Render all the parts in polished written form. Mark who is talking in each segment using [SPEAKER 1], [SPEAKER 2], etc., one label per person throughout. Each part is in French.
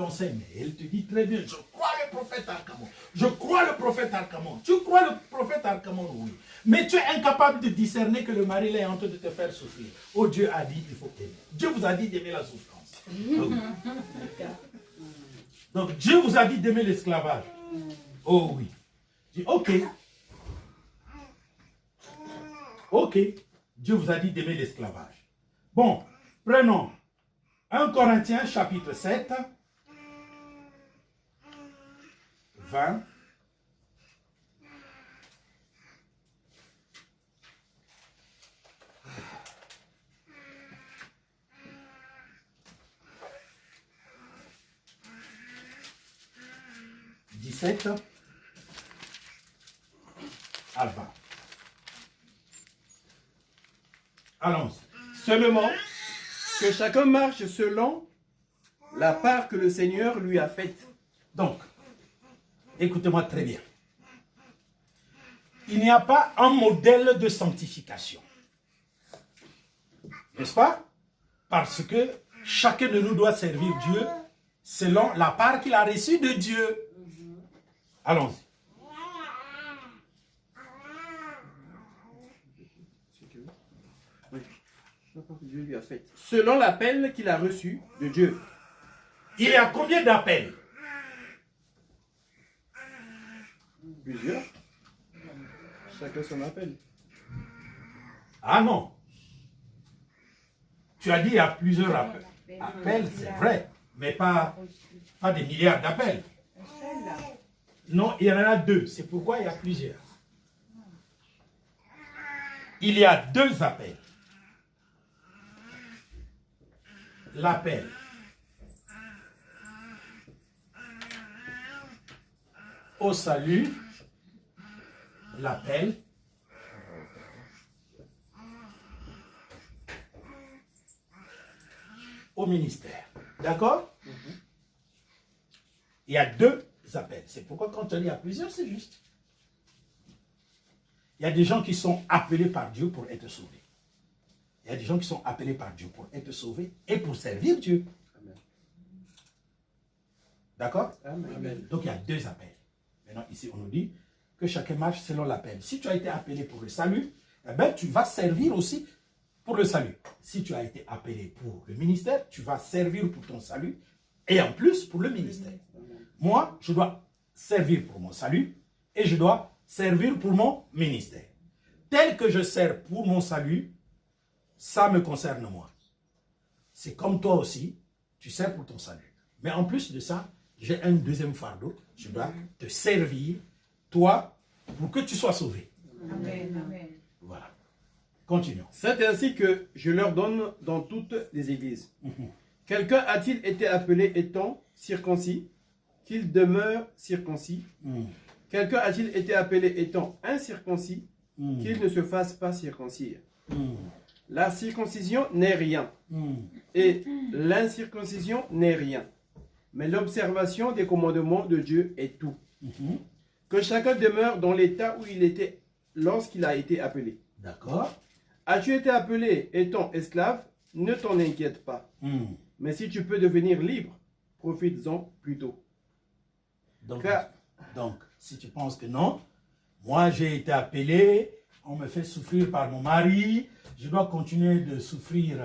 [SPEAKER 1] On sait, mais elle te dit très bien, je crois le prophète Archamon. Je crois le prophète Archamon. Tu crois le prophète Archamon, oui. Mais tu es incapable de discerner que le mari là est en train de te faire souffrir. Oh, Dieu a dit, il faut aimer. Dieu vous a dit d'aimer la souffrance. Donc, Dieu vous a dit d'aimer l'esclavage. Oh oui. Je dis, ok. Ok. Dieu vous a dit d'aimer l'esclavage. Bon, prenons 1 Corinthiens chapitre 7. 20. À 20. Allons-y.
[SPEAKER 2] Seulement, que chacun marche selon la part que le Seigneur lui a faite.
[SPEAKER 1] Donc, écoutez-moi très bien. Il n'y a pas un modèle de sanctification. N'est-ce pas? Parce que chacun de nous doit servir Dieu selon la part qu'il a reçue de Dieu. Allons-y.
[SPEAKER 2] Dieu lui a fait. Selon l'appel qu'il a reçu de Dieu.
[SPEAKER 1] Il y a combien d'appels?
[SPEAKER 2] Plusieurs. Chacun son appel.
[SPEAKER 1] Ah non. Tu as dit il y a plusieurs appels. Appels, c'est vrai, mais pas des milliards d'appels. Non, il y en a deux. C'est pourquoi il y a plusieurs. Il y a deux appels. L'appel au salut, l'appel au ministère. D'accord? Il y a deux appels. C'est pourquoi quand on dit à plusieurs, c'est juste. Il y a des gens qui sont appelés par Dieu pour être sauvés. Il y a des gens qui sont appelés par Dieu pour être sauvés et pour servir Dieu. D'accord? Donc il y a deux appels. Maintenant ici on nous dit que chacun marche selon l'appel. Si tu as été appelé pour le salut, eh bien, tu vas servir aussi pour le salut. Si tu as été appelé pour le ministère, tu vas servir pour ton salut et en plus pour le ministère. Moi, je dois servir pour mon salut et je dois servir pour mon ministère. Tel que je sers pour mon salut, ça me concerne moi. C'est comme toi aussi, tu sers pour ton salut. Mais en plus de ça, j'ai un deuxième fardeau. Je dois te servir, toi, pour que tu sois sauvé.
[SPEAKER 3] Amen. Amen.
[SPEAKER 1] Voilà. Continuons.
[SPEAKER 2] C'est ainsi que je leur donne dans toutes les églises. Quelqu'un a-t-il été appelé étant circoncis, qu'il demeure circoncis? Quelqu'un a-t-il été appelé étant incirconcis, qu'il ne se fasse pas circoncire? La circoncision n'est rien, et l'incirconcision n'est rien. Mais l'observation des commandements de Dieu est tout. Que chacun demeure dans l'état où il était lorsqu'il a été appelé.
[SPEAKER 1] D'accord.
[SPEAKER 2] As-tu été appelé étant esclave? Ne t'en inquiète pas. Mais si tu peux devenir libre, profites-en plutôt.
[SPEAKER 1] Donc, si tu penses que non, moi j'ai été appelé, on me fait souffrir par mon mari, je dois continuer de souffrir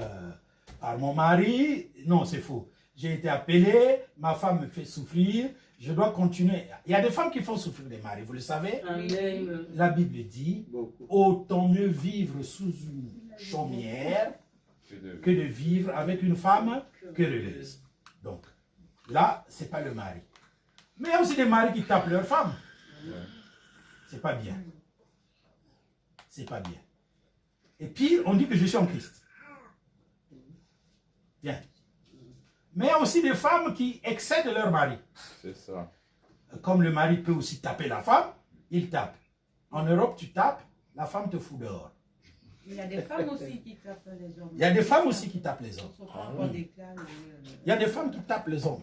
[SPEAKER 1] par mon mari. Non, c'est faux. J'ai été appelé, ma femme me fait souffrir, je dois continuer. Il y a des femmes qui font souffrir des maris, vous le savez?
[SPEAKER 3] Amen.
[SPEAKER 1] La Bible dit, autant mieux vivre sous une chaumière que de vivre avec une femme querelleuse. Donc, là, ce n'est pas le mari. Mais il y a aussi des maris qui tapent leur femme. C'est pas bien. C'est pas bien. Et puis, on dit que je suis en Christ. Bien. Mais il y a aussi des femmes qui excèdent leur mari.
[SPEAKER 4] C'est ça.
[SPEAKER 1] Comme le mari peut aussi taper la femme, il tape. En Europe, tu tapes, la femme te fout dehors.
[SPEAKER 3] Il y a des femmes aussi qui tapent les hommes.
[SPEAKER 1] Il y a des femmes aussi qui tapent les hommes. Il y a des femmes qui tapent les hommes.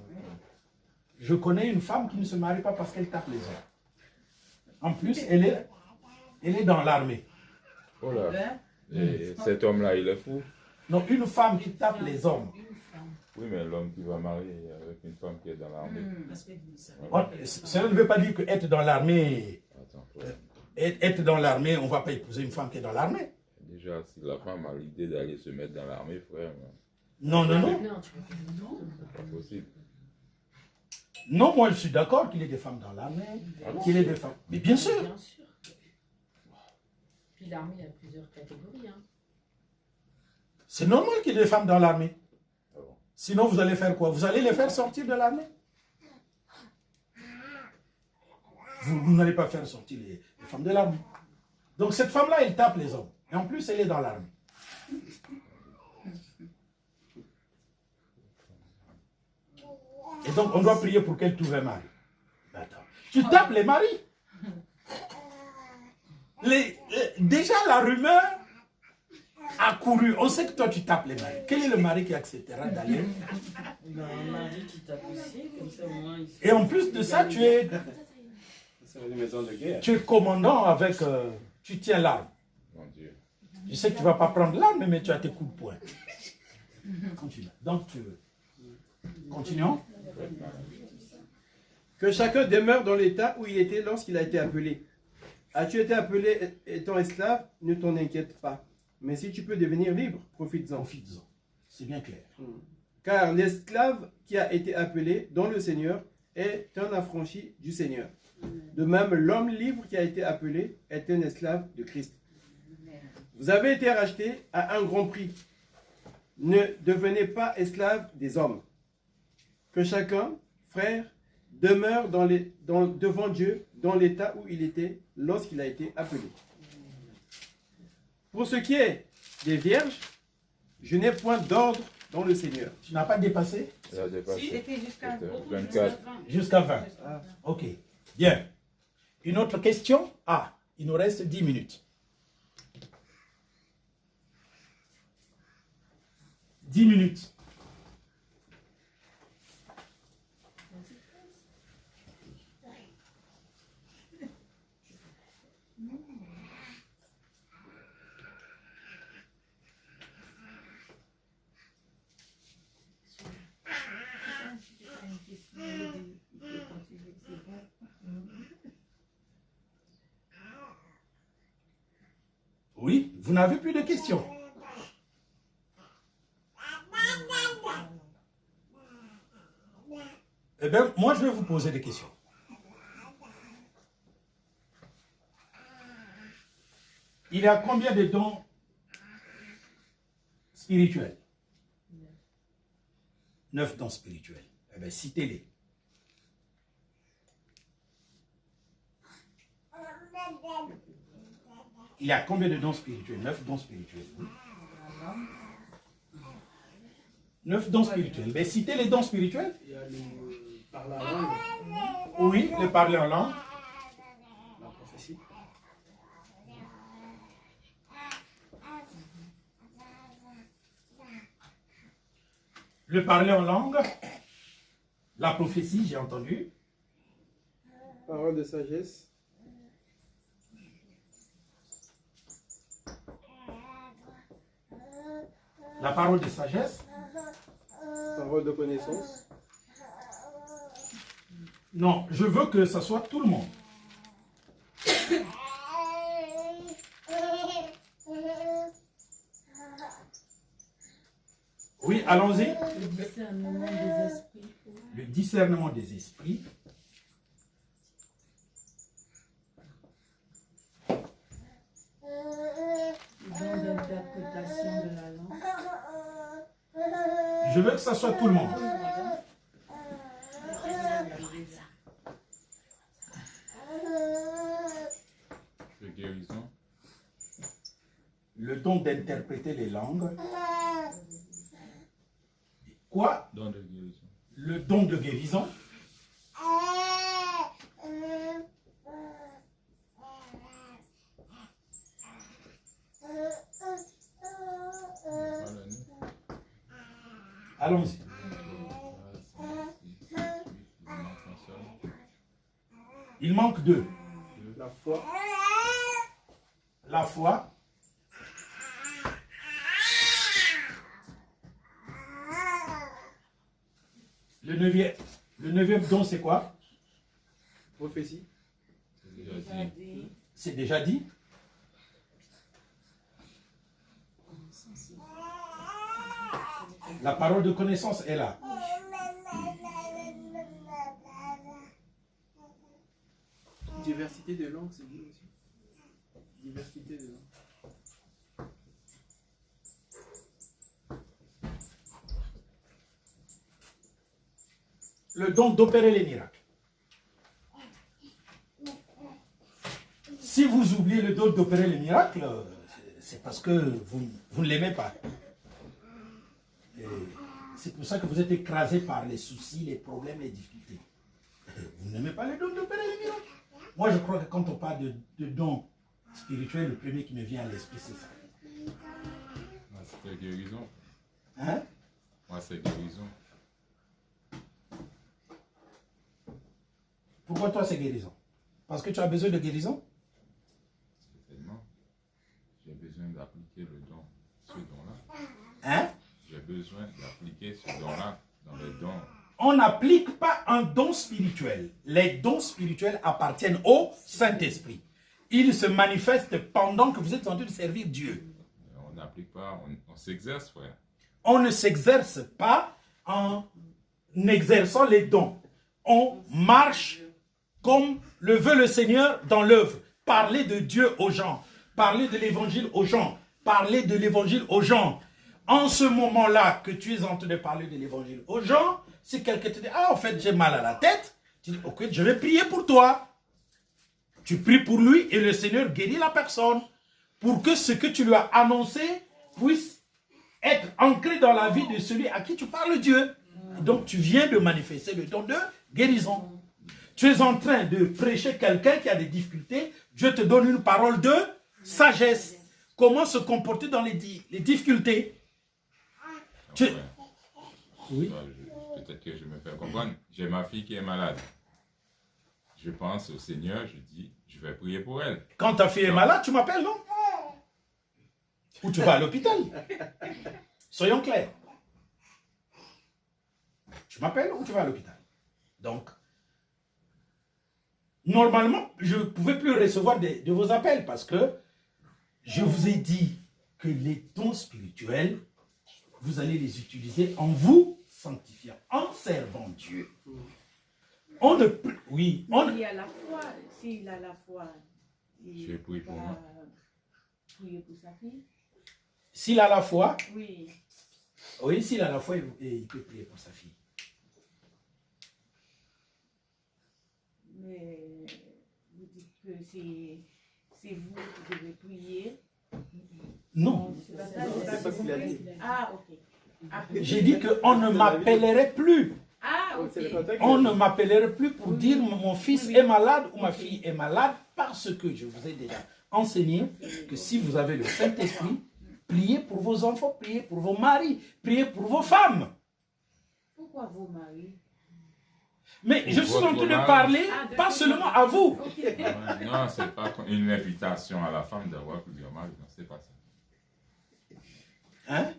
[SPEAKER 1] Je connais une femme qui ne se marie pas parce qu'elle tape les hommes. En plus, elle est dans l'armée.
[SPEAKER 4] Oh là. Et cet homme-là, il est fou.
[SPEAKER 1] Donc, une femme qui tape les hommes,
[SPEAKER 4] Oui, mais l'homme qui va marier avec une femme qui est dans l'armée.
[SPEAKER 3] Parce que
[SPEAKER 1] Bon, cela ne veut pas dire que être dans l'armée,
[SPEAKER 4] Attends, toi.
[SPEAKER 1] être dans l'armée, on ne va pas épouser une femme qui est dans l'armée.
[SPEAKER 4] Déjà, si la femme a l'idée d'aller se mettre dans l'armée, frère,
[SPEAKER 1] Non, non, non.
[SPEAKER 5] Non, tu vois. Non.
[SPEAKER 4] c'est pas possible.
[SPEAKER 1] Non, moi je suis d'accord qu'il y ait des femmes dans l'armée, qu'il y ait des femmes. Mais bien sûr.
[SPEAKER 5] Bien sûr. Puis l'armée a plusieurs catégories. Hein.
[SPEAKER 1] C'est normal qu'il y ait des femmes dans l'armée.
[SPEAKER 4] Ah bon.
[SPEAKER 1] Sinon, vous allez faire quoi? Vous allez les faire sortir de l'armée? Vous n'allez pas faire sortir les femmes de l'armée. Donc cette femme-là, elle tape les hommes. Et en plus, elle est dans l'armée. Et donc, on doit prier pour qu'elle trouve un mari. Attends. Tu tapes les maris. Déjà, la rumeur a couru. On sait que toi, tu tapes les maris. Quel est le mari qui acceptera d'aller?
[SPEAKER 6] Un mari qui tape aussi, comme ça au moins.
[SPEAKER 1] Et en plus de ça, tu es
[SPEAKER 2] une maison de guerre.
[SPEAKER 1] commandant avec... tu tiens l'arme.
[SPEAKER 4] Mon Dieu.
[SPEAKER 1] Je sais que tu ne vas pas prendre l'arme, mais tu as tes coups de poing. Continue. Donc, continuons.
[SPEAKER 2] Que chacun demeure dans l'état où il était lorsqu'il a été appelé. As-tu été appelé étant esclave? Ne t'en inquiète pas. Mais si tu peux devenir libre, profites-en.
[SPEAKER 1] Profites-en. C'est bien clair.
[SPEAKER 2] Car l'esclave qui a été appelé dans le Seigneur est un affranchi du Seigneur. De même, l'homme libre qui a été appelé est un esclave de Christ. Vous avez été rachetés à un grand prix. Ne devenez pas esclaves des hommes. Que chacun, frère, demeure devant Dieu dans l'état où il était lorsqu'il a été appelé. Pour ce qui est des vierges, je n'ai point d'ordre dans le Seigneur.
[SPEAKER 1] Tu n'as pas dépassé?
[SPEAKER 4] Elle a dépassé.
[SPEAKER 3] C'était jusqu'à
[SPEAKER 4] C'était
[SPEAKER 3] beaucoup,
[SPEAKER 4] 24.
[SPEAKER 1] Jusqu'à 20.
[SPEAKER 2] Ah.
[SPEAKER 1] Ok. Bien. Une autre question? Ah, il nous reste 10 minutes. 10 minutes. Oui, vous n'avez plus de questions. Eh bien, moi, je vais vous poser des questions. Il y a combien de dons spirituels? 9 dons spirituels. Eh bien, citez-les. Il y a combien de dons spirituels? 9 dons spirituels. Oui. 9 dons spirituels. Mais citez les dons spirituels.
[SPEAKER 6] Il y a le parler en langue,
[SPEAKER 1] Oui, le parler en langue.
[SPEAKER 6] la prophétie.
[SPEAKER 1] Le parler en langue. La prophétie, j'ai entendu.
[SPEAKER 2] Parole de sagesse.
[SPEAKER 1] La parole de sagesse.
[SPEAKER 2] Parole de connaissance.
[SPEAKER 1] Non, je veux que ce soit tout le monde. Oui, allons-y.
[SPEAKER 5] Le discernement des esprits.
[SPEAKER 1] Le discernement des esprits.
[SPEAKER 5] Don d'interprétation de la langue.
[SPEAKER 1] Je veux que ce soit tout le monde.
[SPEAKER 4] De guérison.
[SPEAKER 1] Le don d'interpréter les langues. Quoi?
[SPEAKER 4] Don de guérison.
[SPEAKER 1] Le don de guérison. Allons-y. Il manque 2.
[SPEAKER 2] La foi.
[SPEAKER 1] La foi. neuvième don, c'est quoi?
[SPEAKER 2] Prophétie.
[SPEAKER 1] C'est déjà dit. La parole de connaissance est là.
[SPEAKER 2] Diversité de langues, c'est dit aussi. Diversité de langues.
[SPEAKER 1] Le don d'opérer les miracles. Si vous oubliez le don d'opérer les miracles, c'est parce que vous ne l'aimez pas. C'est pour ça que vous êtes écrasé par les soucis, les problèmes, les difficultés. Vous n'aimez pas le don d'opérer les miracles. Moi, je crois que quand on parle de don spirituel, le premier qui me vient à l'esprit, c'est ça.
[SPEAKER 4] Moi, c'est guérison.
[SPEAKER 1] Hein?
[SPEAKER 4] Moi, c'est guérison.
[SPEAKER 1] Pourquoi toi, c'est guérison? Parce que tu as besoin de guérison?
[SPEAKER 4] Certainement. J'ai besoin d'appliquer le don, ce don-là.
[SPEAKER 1] Hein?
[SPEAKER 4] J'ai besoin d'appliquer ce don-là dans les dons.
[SPEAKER 1] On n'applique pas un don spirituel. Les dons spirituels appartiennent au Saint-Esprit. Ils se manifestent pendant que vous êtes en train de servir Dieu.
[SPEAKER 4] On n'applique pas, on s'exerce, frère.
[SPEAKER 1] On ne s'exerce pas en exerçant les dons. On marche comme le veut le Seigneur dans l'œuvre. Parler de Dieu aux gens. Parler de l'évangile aux gens. Parler de l'évangile aux gens. En ce moment-là que tu es en train de parler de l'évangile aux gens, si quelqu'un te dit, ah, en fait, j'ai mal à la tête, tu dis, ok, je vais prier pour toi. Tu pries pour lui et le Seigneur guérit la personne pour que ce que tu lui as annoncé puisse être ancré dans la vie de celui à qui tu parles Dieu. Donc, tu viens de manifester le don de guérison. Tu es en train de prêcher quelqu'un qui a des difficultés. Dieu te donne une parole de sagesse. Comment se comporter dans les difficultés.
[SPEAKER 4] Donc,
[SPEAKER 1] Oui.
[SPEAKER 4] Peut-être que je me fais comprendre. J'ai ma fille qui est malade. Je pense au Seigneur, je dis, je vais prier pour elle.
[SPEAKER 1] Quand ta fille est malade, tu m'appelles, non? Ou tu vas à l'hôpital. Soyons clairs. Tu m'appelles ou tu vas à l'hôpital. Donc, normalement, je ne pouvais plus recevoir de vos appels parce que je vous ai dit que les dons spirituels, vous allez les utiliser en vous sanctifiant, en servant Dieu. On ne peut... Oui, on...
[SPEAKER 3] Il y a la foi, s'il a la foi,
[SPEAKER 4] Je prie pour moi.
[SPEAKER 3] prier pour sa fille.
[SPEAKER 1] S'il a la foi,
[SPEAKER 3] Oui.
[SPEAKER 1] oui, s'il a la foi, il peut prier pour sa fille.
[SPEAKER 3] Mais vous dites que c'est vous qui devez prier.
[SPEAKER 1] Non.
[SPEAKER 3] C'est pas ça,
[SPEAKER 2] C'est pas ce qu'il a dit.
[SPEAKER 3] Ah, ok. Après,
[SPEAKER 1] J'ai dit qu'on ne m'appellerait plus.
[SPEAKER 3] Ah, ok.
[SPEAKER 1] On ne m'appellerait plus pour dire mon fils est malade ou ma fille est malade parce que je vous ai déjà enseigné que si vous avez le Saint-Esprit, priez pour vos enfants, priez pour vos maris, priez pour vos femmes.
[SPEAKER 3] Pourquoi vos maris?
[SPEAKER 1] Mais je suis en train de
[SPEAKER 4] Votre
[SPEAKER 1] parler
[SPEAKER 3] mari.
[SPEAKER 1] pas seulement à vous.
[SPEAKER 3] Ok.
[SPEAKER 4] Non, c'est pas une invitation à la femme d'avoir plusieurs maris. Non, c'est pas ça.
[SPEAKER 1] Hein?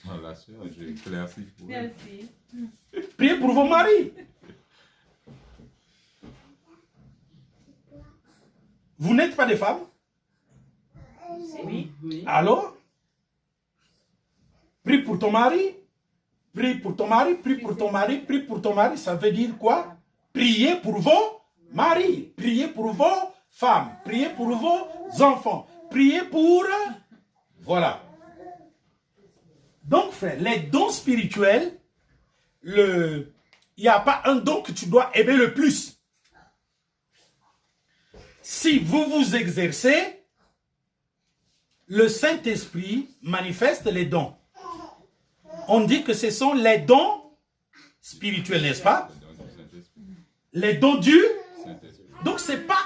[SPEAKER 4] Non, la soeur, j'ai éclairci pour elle.
[SPEAKER 3] Merci.
[SPEAKER 1] Priez pour vos maris. Vous n'êtes pas des femmes?
[SPEAKER 3] Oui.
[SPEAKER 2] Oui.
[SPEAKER 1] Alors? Prie pour ton mari. Prie pour ton mari, prie pour ton mari, prie pour ton mari. Ça veut dire quoi? Priez pour vos maris. Priez pour vos femmes. Priez pour vos enfants. Priez pour... Voilà. Donc, frère, les dons spirituels, il n'y a pas un don que tu dois aimer le plus. Si vous vous exercez, le Saint-Esprit manifeste les dons. On dit que ce sont les dons spirituels, n'est-ce pas? Les dons du... Donc, ce n'est pas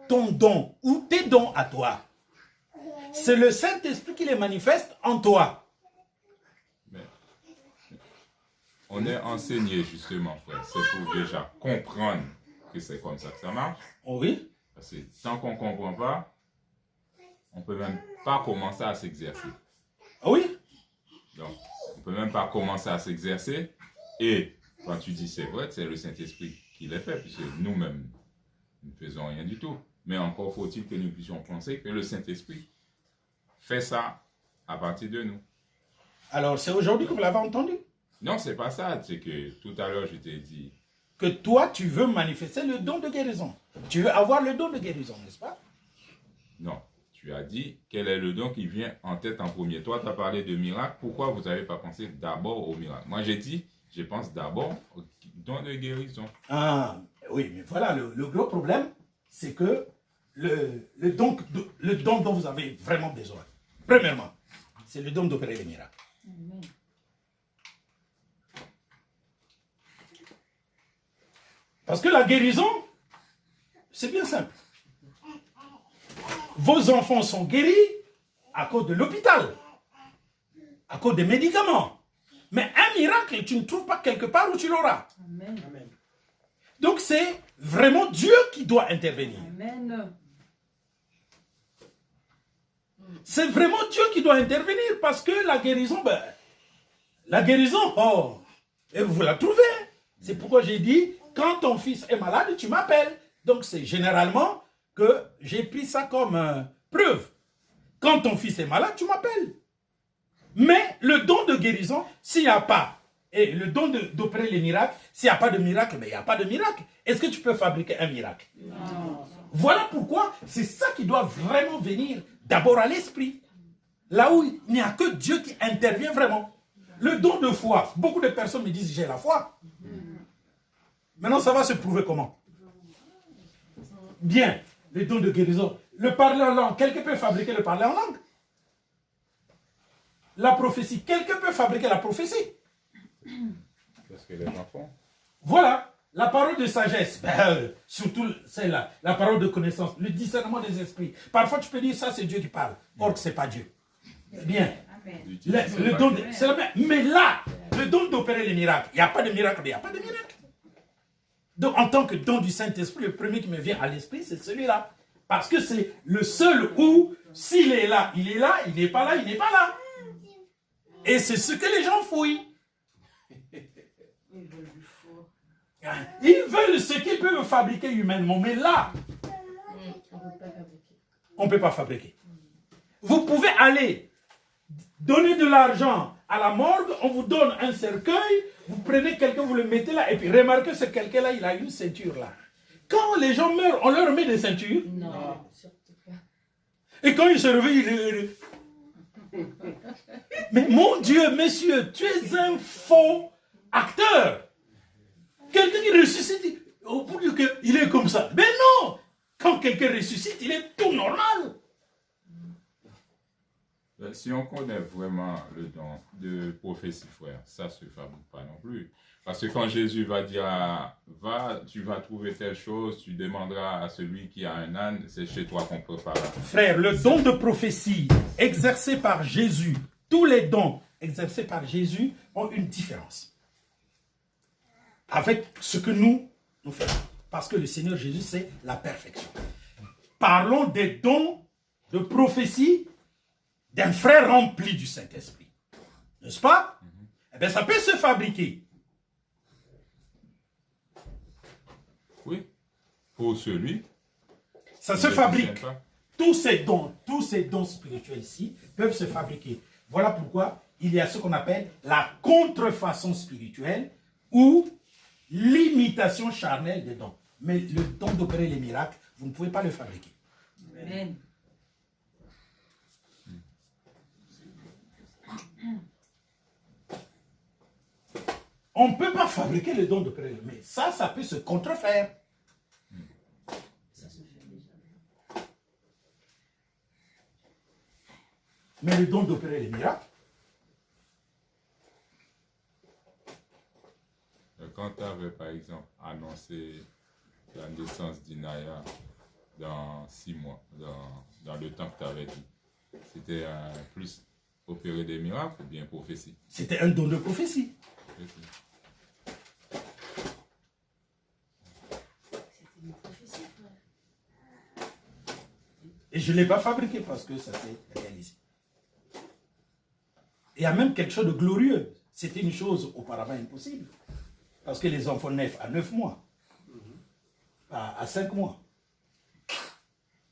[SPEAKER 1] ton don ou tes dons à toi. C'est le Saint-Esprit qui les manifeste en toi.
[SPEAKER 4] Mais on est enseigné justement, frère. C'est pour déjà comprendre que c'est comme ça que ça marche.
[SPEAKER 1] Oui.
[SPEAKER 4] Parce que tant qu'on ne comprend pas, on ne peut même pas commencer à s'exercer.
[SPEAKER 1] Oui.
[SPEAKER 4] Donc, on ne peut même pas commencer à s'exercer. Et Quand tu dis c'est vrai, c'est le Saint-Esprit qui les fait, puisque nous-mêmes, nous ne faisons rien du tout. Mais encore faut-il que nous puissions penser que le Saint-Esprit fait ça à partir de nous.
[SPEAKER 1] Alors, c'est aujourd'hui que vous l'avez entendu.
[SPEAKER 4] Non, c'est pas ça. C'est que tout à l'heure, je t'ai dit,
[SPEAKER 1] Que toi, tu veux manifester le don de guérison. Tu veux avoir le don de guérison, n'est-ce pas?
[SPEAKER 4] non. Tu as dit quel est le don qui vient en tête en premier. Toi, tu as parlé de miracle. Pourquoi vous n'avez pas pensé d'abord au miracle? Moi, j'ai dit, je pense d'abord au don de guérison.
[SPEAKER 1] Ah, oui, mais voilà, le gros problème, c'est que le don dont vous avez vraiment besoin, premièrement, c'est le don d'opérer les miracles.
[SPEAKER 3] Amen.
[SPEAKER 1] Parce que la guérison, c'est bien simple. Vos enfants sont guéris à cause de l'hôpital, à cause des médicaments. Mais un miracle, tu ne trouves pas quelque part où tu l'auras.
[SPEAKER 3] Amen.
[SPEAKER 2] Amen.
[SPEAKER 1] Donc c'est vraiment Dieu qui doit intervenir.
[SPEAKER 3] Amen.
[SPEAKER 1] C'est vraiment Dieu qui doit intervenir parce que la guérison, oh, et vous la trouvez. C'est pourquoi j'ai dit, quand ton fils est malade, tu m'appelles. Donc c'est généralement que j'ai pris ça comme preuve. Quand ton fils est malade, tu m'appelles. Mais le don de guérison, s'il n'y a pas, et le don d'opérer les miracles, s'il n'y a pas de miracle, mais il n'y a pas de miracle. Est-ce que tu peux fabriquer un miracle?
[SPEAKER 3] Non.
[SPEAKER 1] Voilà pourquoi c'est ça qui doit vraiment venir d'abord à l'esprit. Là où il n'y a que Dieu qui intervient vraiment. Le don de foi, beaucoup de personnes me disent j'ai la foi. Maintenant, ça va se prouver comment? Bien, le don de guérison. Le parler en langue, quelqu'un peut fabriquer le parler en langue. La prophétie, quelqu'un peut fabriquer la prophétie.
[SPEAKER 4] Qu'est-ce que les gens font?
[SPEAKER 1] Voilà, la parole de sagesse, surtout celle-là, la parole de connaissance, le discernement des esprits. Parfois, tu peux dire ça, c'est Dieu qui parle. Or que ce n'est pas Dieu. Bien.
[SPEAKER 3] Amen.
[SPEAKER 1] Le don c'est la même. Mais là, le don d'opérer les miracles, il n'y a pas de miracle, il n'y a pas de miracle. Donc, en tant que don du Saint-Esprit, le premier qui me vient à l'esprit, c'est celui-là. Parce que c'est le seul où, s'il est là, il est là, il n'est pas là, il n'est pas là. Et c'est ce que les gens fouillent.
[SPEAKER 3] Ils veulent du faux.
[SPEAKER 1] Ils veulent ce qu'ils peuvent fabriquer humainement, mais là,
[SPEAKER 5] On ne peut pas fabriquer.
[SPEAKER 1] on ne peut pas fabriquer. Vous pouvez aller donner de l'argent à la morgue, on vous donne un cercueil, vous prenez quelqu'un, vous le mettez là, et puis remarquez ce quelqu'un-là, il a une ceinture là. Quand les gens meurent, on leur met des ceintures.
[SPEAKER 5] Non, surtout pas.
[SPEAKER 1] Et quand ils se réveillent, Mais mon Dieu, messieurs, tu es un faux acteur. Quelqu'un qui ressuscite, au bout du cœur, il est comme ça. Mais non! Quand quelqu'un ressuscite, il est tout normal.
[SPEAKER 4] Si on connaît vraiment le don de prophétie, frère, ça ne se fabrique pas non plus. Parce que quand Jésus va dire, va, tu vas trouver telle chose, tu demanderas à celui qui a un âne, c'est chez toi qu'on prépare.
[SPEAKER 1] Frère, le don de prophétie exercé par Jésus, tous les dons exercés par Jésus ont une différence avec ce que nous faisons. Parce que le Seigneur Jésus, c'est la perfection. Parlons des dons de prophétie d'un frère rempli du Saint-Esprit. N'est-ce pas? Eh bien, ça peut se fabriquer.
[SPEAKER 4] Oui, pour celui.
[SPEAKER 1] Ça
[SPEAKER 4] qui
[SPEAKER 1] se
[SPEAKER 4] ne
[SPEAKER 1] fabrique.
[SPEAKER 4] discerne pas.
[SPEAKER 1] Tous ces dons spirituels ici peuvent se fabriquer. Voilà pourquoi il y a ce qu'on appelle la contrefaçon spirituelle ou l'imitation charnelle des dons. Mais le don d'opérer les miracles, vous ne pouvez pas le fabriquer.
[SPEAKER 3] Amen.
[SPEAKER 1] On ne peut pas fabriquer le don d'opérer les miracles. Mais ça peut se contrefaire.
[SPEAKER 6] Ça se fait déjà.
[SPEAKER 1] Mais le don d'opérer les miracles,
[SPEAKER 4] Quand tu avais, par exemple, annoncé la naissance d'Inaya dans 6 mois, dans le temps que tu avais dit, c'était plus opérer des miracles ou bien prophétie?
[SPEAKER 1] c'était un don de prophétie.
[SPEAKER 4] Prophétie.
[SPEAKER 6] C'était une prophétie, frère.
[SPEAKER 1] Et je ne l'ai pas fabriqué parce que ça s'est réalisé. Il y a même quelque chose de glorieux. C'était une chose auparavant impossible. Parce que les enfants naissent à 9 mois. À 5 mois.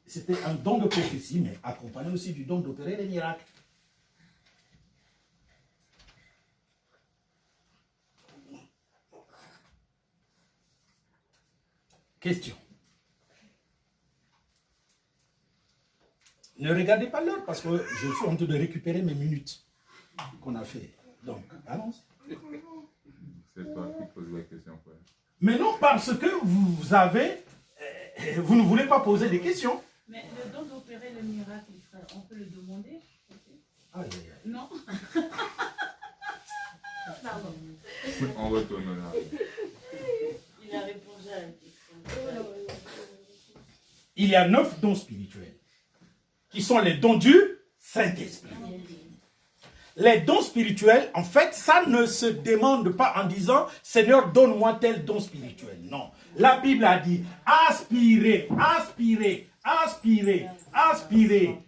[SPEAKER 1] C'était un don de prophétie, mais accompagné aussi du don d'opérer les miracles. Question. Ne regardez pas l'heure parce que je suis en train de récupérer mes minutes qu'on a fait. Donc, allons-y.
[SPEAKER 4] C'est toi qui poses la question, frère.
[SPEAKER 1] Mais non, parce que vous avez... vous ne voulez pas poser des questions.
[SPEAKER 3] Mais le don d'opérer le miracle, frère, on peut le demander?
[SPEAKER 1] Aïe, aïe, aïe.
[SPEAKER 3] Non? Pardon.
[SPEAKER 4] On retourne là.
[SPEAKER 6] Il a répondu à la question.
[SPEAKER 1] Il y a 9 dons spirituels qui sont les dons du Saint-Esprit. Les dons spirituels, en fait, ça ne se demande pas en disant « Seigneur, donne-moi tel don spirituel ». Non. La Bible a dit « Aspirer, aspirer, aspirer, aspirer ».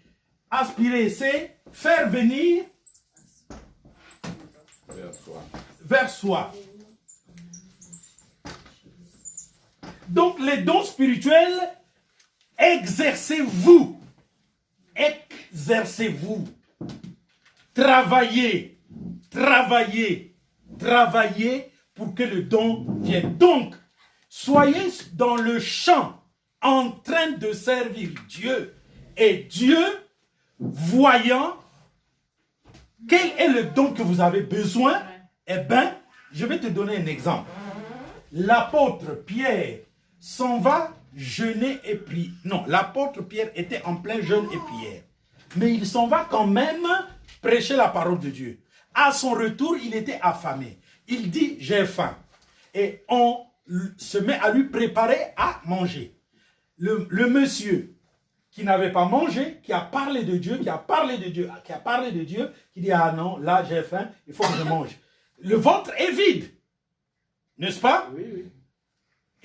[SPEAKER 1] Aspirer, c'est faire venir vers soi. Donc, les dons spirituels, exercez-vous. Exercez-vous. Travaillez. Travaillez. Travaillez pour que le don vienne. Donc, soyez dans le champ en train de servir Dieu. Et Dieu, voyant quel est le don que vous avez besoin, eh bien, je vais te donner un exemple. L'apôtre Pierre s'en va jeûner et prier. Non, l'apôtre Pierre était en plein jeûne et prière. Mais il s'en va quand même prêcher la parole de Dieu. À son retour, il était affamé. Il dit, j'ai faim. Et on se met à lui préparer à manger. Le monsieur qui n'avait pas mangé, qui a parlé de Dieu, qui a parlé de Dieu, qui dit, ah non, là j'ai faim, il faut que je mange. Le ventre est vide. N'est-ce pas?
[SPEAKER 2] Oui, oui.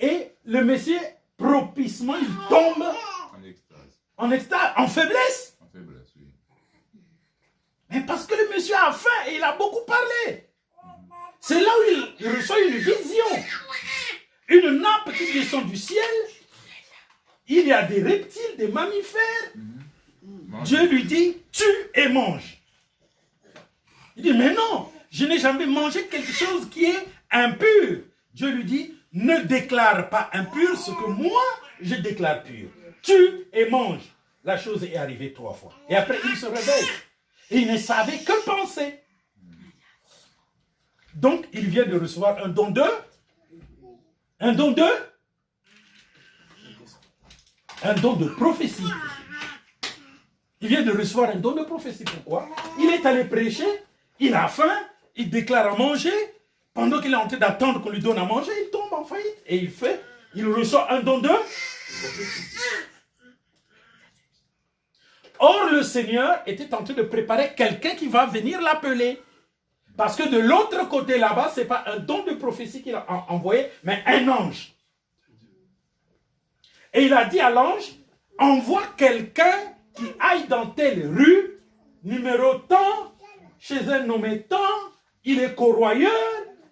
[SPEAKER 1] Et le monsieur, propicement, il tombe
[SPEAKER 4] En extase.
[SPEAKER 1] en faiblesse.
[SPEAKER 4] En faiblesse, oui.
[SPEAKER 1] Mais parce que le monsieur a faim et il a beaucoup parlé. C'est là où il reçoit une vision. Une nappe qui descend du ciel. Il y a des reptiles, des mammifères. Dieu lui dit, tue et mange. Il dit, mais non, je n'ai jamais mangé quelque chose qui est impur. Dieu lui dit, ne déclare pas impur ce que moi, je déclare pur. Tue et mange. La chose est arrivée 3 fois. Et après, il se réveille. Et il ne savait que penser. Donc, il vient de recevoir un don de... Un don de... Un don de prophétie. Il vient de recevoir un don de prophétie. Pourquoi? Il est allé prêcher, il a faim, il déclare à manger. Pendant qu'il est en train d'attendre qu'on lui donne à manger, il tombe en faillite. Et il reçoit un don de prophétie. Or, le Seigneur était en train de préparer quelqu'un qui va venir l'appeler. Parce que de l'autre côté là-bas, ce n'est pas un don de prophétie qu'il a envoyé, mais un ange. Et il a dit à l'ange, envoie quelqu'un qui aille dans telle rue, numéro tant, chez un nommé tant, il est corroyeur,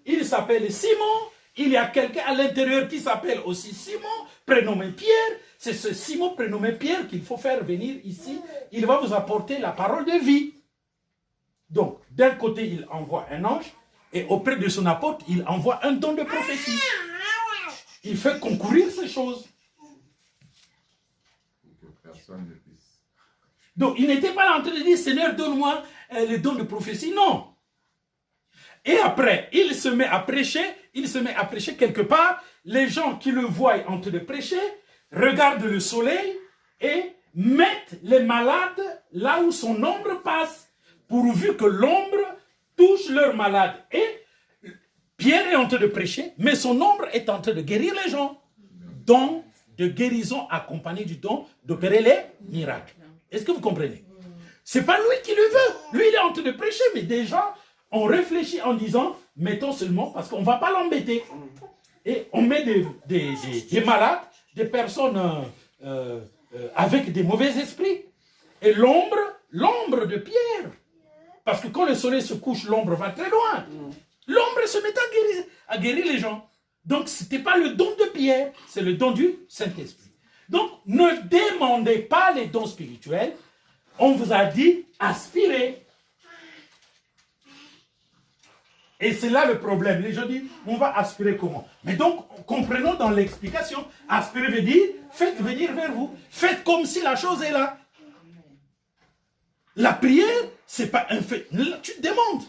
[SPEAKER 1] il s'appelle Simon, il y a quelqu'un à l'intérieur qui s'appelle aussi Simon, prénommé Pierre, c'est ce Simon prénommé Pierre qu'il faut faire venir ici, il va vous apporter la parole de vie. Donc, d'un côté, il envoie un ange, et auprès de son apôtre, il envoie un don de prophétie. Il fait concourir ces choses. Donc, il n'était pas là en train de dire, Seigneur, donne-moi le don de prophétie. Non. Et après, il se met à prêcher quelque part. Les gens qui le voient en train de prêcher regardent le soleil et mettent les malades là où son ombre passe, pourvu que l'ombre touche leurs malades. Et Pierre est en train de prêcher, mais son ombre est en train de guérir les gens. Don de guérison accompagné du don d'opérer les miracles. Est-ce que vous comprenez? Ce n'est pas lui qui le veut. Lui, il est en train de prêcher, mais des gens ont réfléchi en disant, mettons seulement, parce qu'on ne va pas l'embêter. Et on met des malades, des personnes avec des mauvais esprits. Et l'ombre de Pierre. Parce que quand le soleil se couche, l'ombre va très loin. L'ombre se met à guérir les gens. Donc, ce n'était pas le don de Pierre, c'est le don du Saint-Esprit. Donc, ne demandez pas les dons spirituels. On vous a dit aspirez. Et c'est là le problème. Les gens disent, on va aspirer comment? Mais donc, comprenons dans l'explication. Aspirer veut dire, faites venir vers vous. Faites comme si la chose est là. La prière, ce n'est pas un fait. Tu demandes.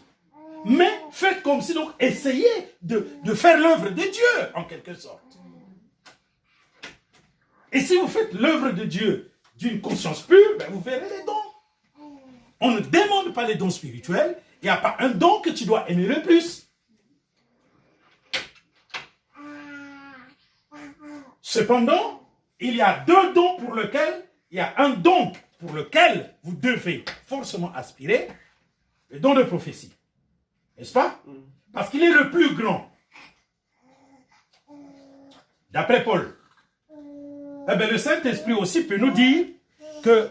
[SPEAKER 1] Mais faites comme si, donc, essayez de faire l'œuvre de Dieu, en quelque sorte. Et si vous faites l'œuvre de Dieu d'une conscience pure, ben vous verrez les dons. On ne demande pas les dons spirituels. Il n'y a pas un don que tu dois aimer le plus. Cependant, il y a deux dons pour lesquels, il y a un don pour lequel vous devez forcément aspirer, le don de prophétie. N'est-ce pas? Parce qu'il est le plus grand. D'après Paul. Eh bien, le Saint-Esprit aussi peut nous dire que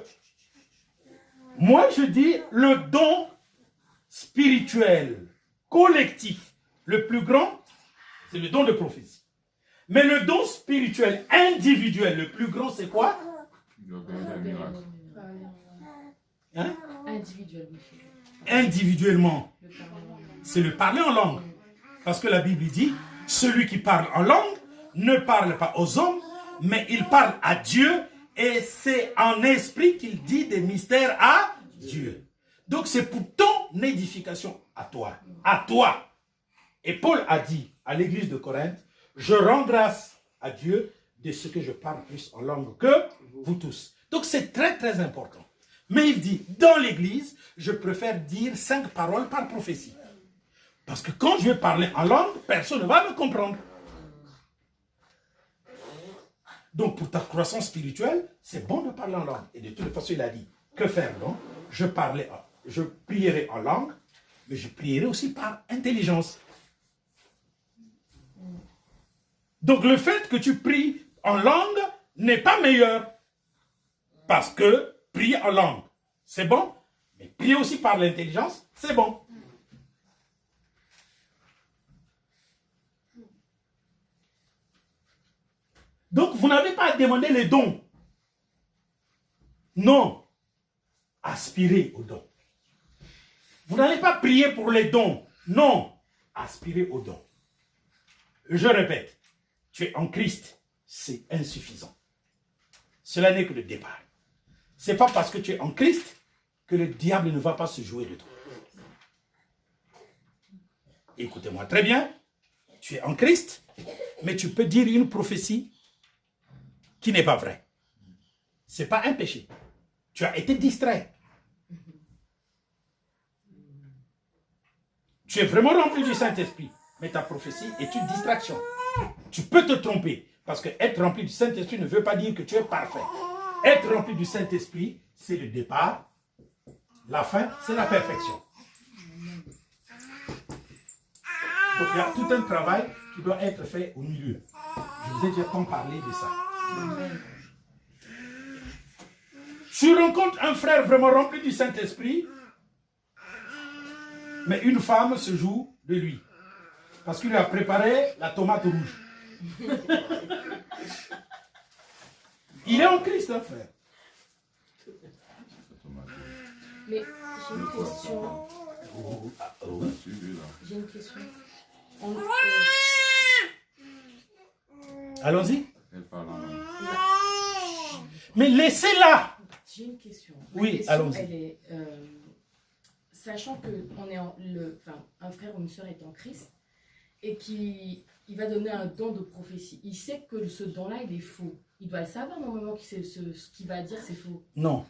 [SPEAKER 1] moi je dis le don spirituel, collectif, le plus grand, c'est le don de prophétie. Mais le don spirituel individuel, le plus grand, c'est quoi? Hein?
[SPEAKER 5] Individuel, oui.
[SPEAKER 1] Individuellement, c'est le parler en langue. Parce que la Bible dit, celui qui parle en langue ne parle pas aux hommes, mais il parle à Dieu, et c'est en esprit qu'il dit des mystères à Dieu. Donc c'est pour ton édification à toi. À toi. Et Paul a dit à l'église de Corinthe, je rends grâce à Dieu de ce que je parle plus en langue que vous tous. Donc c'est très très important. Mais il dit, dans l'église, je préfère dire 5 paroles par prophétie. Parce que quand je vais parler en langue, personne ne va me comprendre. Donc pour ta croissance spirituelle, c'est bon de parler en langue. Et de toute façon, il a dit, que faire donc? Je prierai en langue, mais je prierai aussi par intelligence. Donc le fait que tu pries en langue n'est pas meilleur. Parce que prier en langue, c'est bon, mais prier aussi par l'intelligence, c'est bon. Donc vous n'avez pas à demander les dons. Non. Aspirez aux dons. Vous n'allez pas prier pour les dons. Non. Aspirez aux dons. Je répète, tu es en Christ, c'est insuffisant. Cela n'est que le départ. Ce n'est pas parce que tu es en Christ que le diable ne va pas se jouer de toi. Écoutez-moi très bien. Tu es en Christ, mais tu peux dire une prophétie qui n'est pas vraie. Ce n'est pas un péché. Tu as été distrait. Tu es vraiment rempli du Saint-Esprit, mais ta prophétie est une distraction. Tu peux te tromper, parce que être rempli du Saint-Esprit ne veut pas dire que tu es parfait. Être rempli du Saint-Esprit, c'est le départ. La fin, c'est la perfection. Donc il y a tout un travail qui doit être fait au milieu. Je vous ai déjà tant parlé de ça. Tu rencontres un frère vraiment rempli du Saint-Esprit, mais une femme se joue de lui. Parce qu'il lui a préparé la tomate rouge. Il est en Christ, hein, frère.
[SPEAKER 5] Mais j'ai une question. J'ai une question.
[SPEAKER 1] Allons-y.
[SPEAKER 4] Elle parle en langue.
[SPEAKER 1] Mais laissez-la.
[SPEAKER 5] J'ai une question.
[SPEAKER 1] Oui, allons-y.
[SPEAKER 5] Elle est, sachant que un frère ou une sœur est en Christ et qu'il va donner un don de prophétie, il sait que ce don-là, il est faux. Il doit le savoir normalement que ce qu'il va dire, c'est faux.
[SPEAKER 1] Non.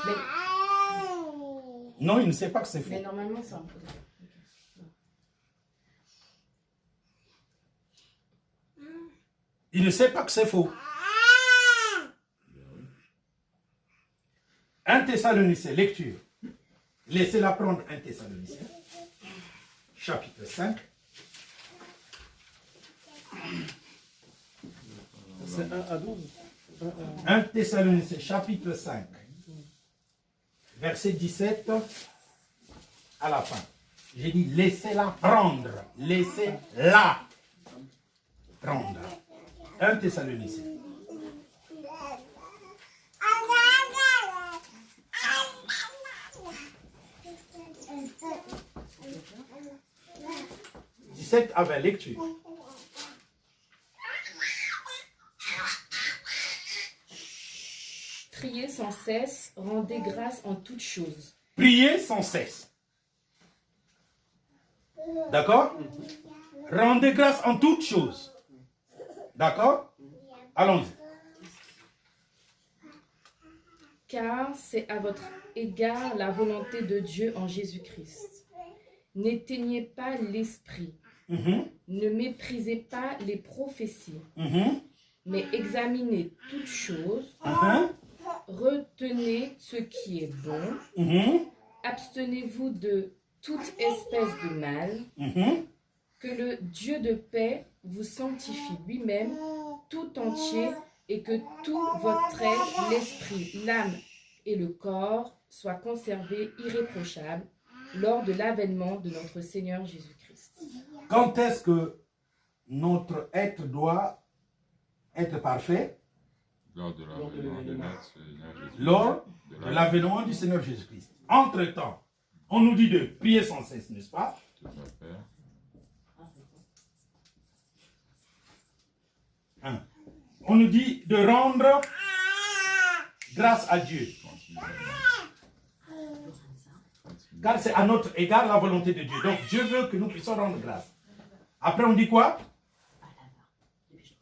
[SPEAKER 5] Mais,
[SPEAKER 1] Non, il ne sait pas que c'est faux.
[SPEAKER 5] mais normalement, c'est un faux.
[SPEAKER 1] Il ne sait pas que c'est faux. 1 Thessaloniciens, lecture. Laissez-la prendre 1 Thessaloniciens, chapitre 5.
[SPEAKER 2] C'est 1 à 12.
[SPEAKER 1] 1 Thessaloniciens, chapitre 5, verset 17 à la fin. J'ai dit laissez-la prendre. Laissez-la prendre. 1 Thessaloniciens. « 17 à 20, lecture.
[SPEAKER 5] Priez sans cesse, rendez grâce en toutes choses.
[SPEAKER 1] Priez sans cesse. D'accord? Rendez grâce en toutes choses. D'accord? Allons-y.
[SPEAKER 5] Car c'est à votre égard la volonté de Dieu en Jésus-Christ. N'éteignez pas l'esprit. Ne méprisez pas les prophéties. Mais examinez toutes choses. Retenez ce qui est bon. Abstenez-vous de toute espèce de mal. Que le Dieu de paix vous sanctifie lui-même tout entier et que tout votre être, l'esprit, l'âme et le corps soient conservés irréprochables lors de l'avènement de notre Seigneur Jésus-Christ.
[SPEAKER 1] Quand est-ce que notre être doit être parfait?
[SPEAKER 4] Lors de l'avènement de notre Seigneur Jésus-Christ.
[SPEAKER 1] Lors de l'avènement du Seigneur Jésus-Christ. Entre-temps, on nous dit de prier sans cesse, n'est-ce pas?
[SPEAKER 4] Tout à fait.
[SPEAKER 1] On nous dit de rendre grâce à Dieu. Car c'est à notre égard la volonté de Dieu. Donc Dieu veut que nous puissions rendre grâce. Après on dit quoi?